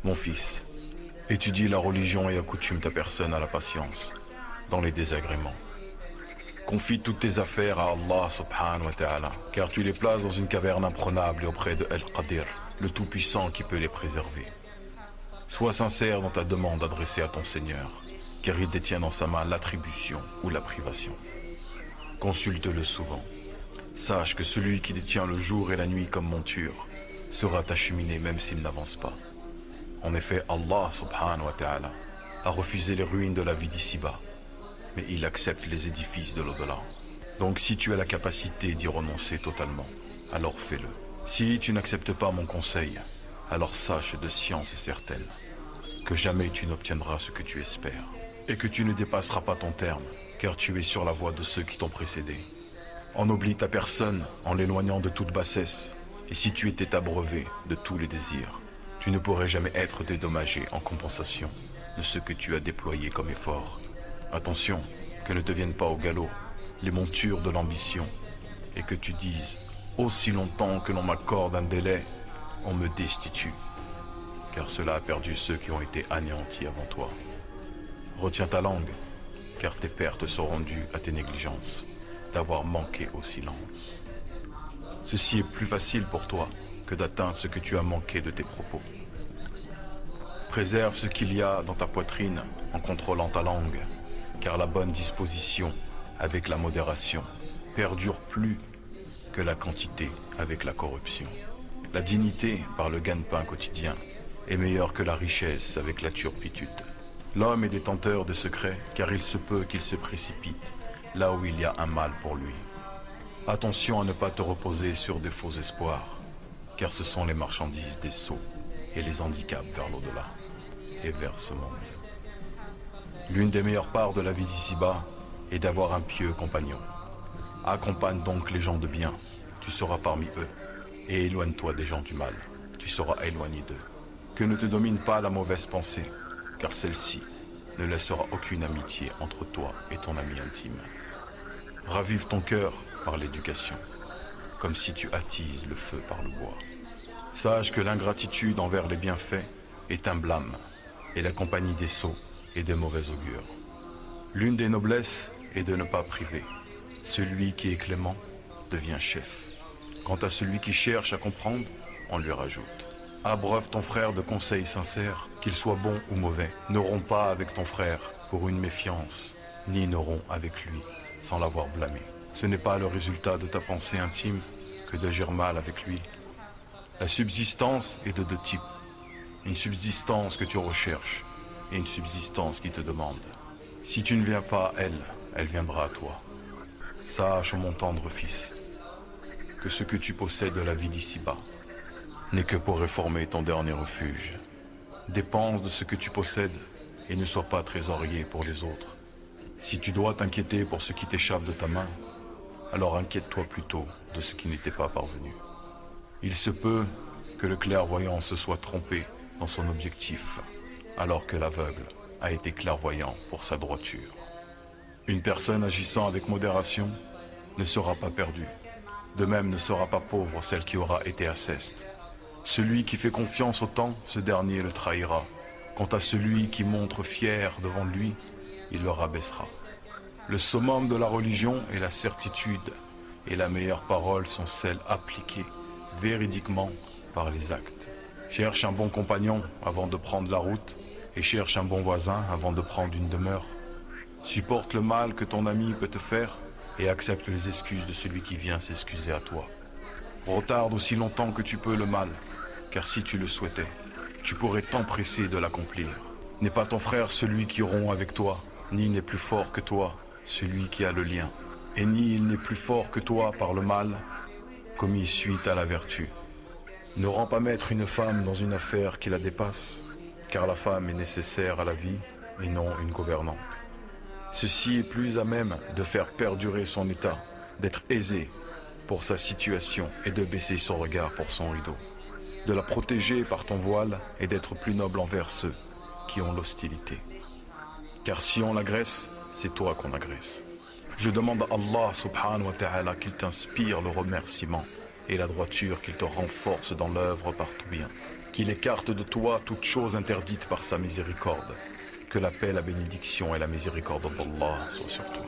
Mon fils, étudie la religion et accoutume ta personne à la patience, dans les désagréments. Confie toutes tes affaires à Allah subhanahu wa ta'ala, car tu les places dans une caverne imprenable et auprès de Al-Qadir, le Tout-Puissant qui peut les préserver. Sois sincère dans ta demande adressée à ton Seigneur, car il détient dans sa main l'attribution ou la privation. Consulte-le souvent. Sache que celui qui détient le jour et la nuit comme monture sera acheminé même s'il n'avance pas. En effet, Allah subhanahu wa ta'ala a refusé les ruines de la vie d'ici-bas, mais il accepte les édifices de l'au-delà. Donc si tu as la capacité d'y renoncer totalement, alors fais-le. Si tu n'acceptes pas mon conseil, alors sache de science certaine que jamais tu n'obtiendras ce que tu espères, et que tu ne dépasseras pas ton terme, car tu es sur la voie de ceux qui t'ont précédé. Ennoblis ta personne en l'éloignant de toute bassesse, et si tu étais abreuvé de tous les désirs, tu ne pourrais jamais être dédommagé en compensation de ce que tu as déployé comme effort. Attention, que ne deviennent pas au galop les montures de l'ambition, et que tu dises, aussi longtemps que l'on m'accorde un délai, on me destitue, car cela a perdu ceux qui ont été anéantis avant toi. Retiens ta langue, car tes pertes seront dues à tes négligences, d'avoir manqué au silence. Ceci est plus facile pour toi que d'atteindre ce que tu as manqué de tes propos. Préserve ce qu'il y a dans ta poitrine en contrôlant ta langue, car la bonne disposition avec la modération perdure plus que la quantité avec la corruption. La dignité par le gagne-pain quotidien est meilleure que la richesse avec la turpitude. L'homme est détenteur de secrets, car il se peut qu'il se précipite là où il y a un mal pour lui. Attention à ne pas te reposer sur de faux espoirs, car ce sont les marchandises des sots et les handicaps vers l'au-delà et vers ce monde. L'une des meilleures parts de la vie d'ici-bas est d'avoir un pieux compagnon. Accompagne donc les gens de bien, tu seras parmi eux, et éloigne-toi des gens du mal, tu seras éloigné d'eux. Que ne te domine pas la mauvaise pensée, car celle-ci ne laissera aucune amitié entre toi et ton ami intime. Ravive ton cœur par l'éducation, comme si tu attises le feu par le bois. Sache que l'ingratitude envers les bienfaits est un blâme, et la compagnie des sots est de mauvais augure. L'une des noblesses est de ne pas priver. Celui qui est clément devient chef. Quant à celui qui cherche à comprendre, on lui rajoute. Abreuve ton frère de conseils sincères, qu'il soit bon ou mauvais. Ne romps pas avec ton frère pour une méfiance, ni ne romps avec lui sans l'avoir blâmé. Ce n'est pas le résultat de ta pensée intime que d'agir mal avec lui. La subsistance est de deux types. Une subsistance que tu recherches et une subsistance qui te demande. Si tu ne viens pas à elle, elle viendra à toi. Sache, mon tendre fils, que ce que tu possèdes de la vie d'ici-bas n'est que pour réformer ton dernier refuge. Dépense de ce que tu possèdes et ne sois pas trésorier pour les autres. Si tu dois t'inquiéter pour ce qui t'échappe de ta main, alors inquiète-toi plutôt de ce qui n'était pas parvenu. Il se peut que le clairvoyant se soit trompé dans son objectif, alors que l'aveugle a été clairvoyant pour sa droiture. Une personne agissant avec modération ne sera pas perdue. De même ne sera pas pauvre celle qui aura été aceste. Celui qui fait confiance au temps, ce dernier le trahira. Quant à celui qui montre fier devant lui, il le rabaissera. Le summum de la religion est la certitude, et la meilleure parole sont celles appliquées véridiquement par les actes. Cherche un bon compagnon avant de prendre la route, et cherche un bon voisin avant de prendre une demeure. Supporte le mal que ton ami peut te faire, et accepte les excuses de celui qui vient s'excuser à toi. Retarde aussi longtemps que tu peux le mal, car si tu le souhaitais, tu pourrais t'empresser de l'accomplir. N'est pas ton frère celui qui rompt avec toi, ni n'est plus fort que toi celui qui a le lien, et ni il n'est plus fort que toi par le mal, commis suite à la vertu. Ne rends pas maître une femme dans une affaire qui la dépasse, car la femme est nécessaire à la vie et non une gouvernante. Ceci est plus à même de faire perdurer son état, d'être aisé pour sa situation et de baisser son regard pour son rideau, de la protéger par ton voile et d'être plus noble envers ceux qui ont l'hostilité. Car si on l'agresse, c'est toi qu'on agresse. Je demande à Allah subhanahu wa ta'ala qu'il t'inspire le remerciement et la droiture, qu'il te renforce dans l'œuvre par tout bien, qu'il écarte de toi toute chose interdite par sa miséricorde. Que la paix, la bénédiction et la miséricorde d'Allah soient sur toi.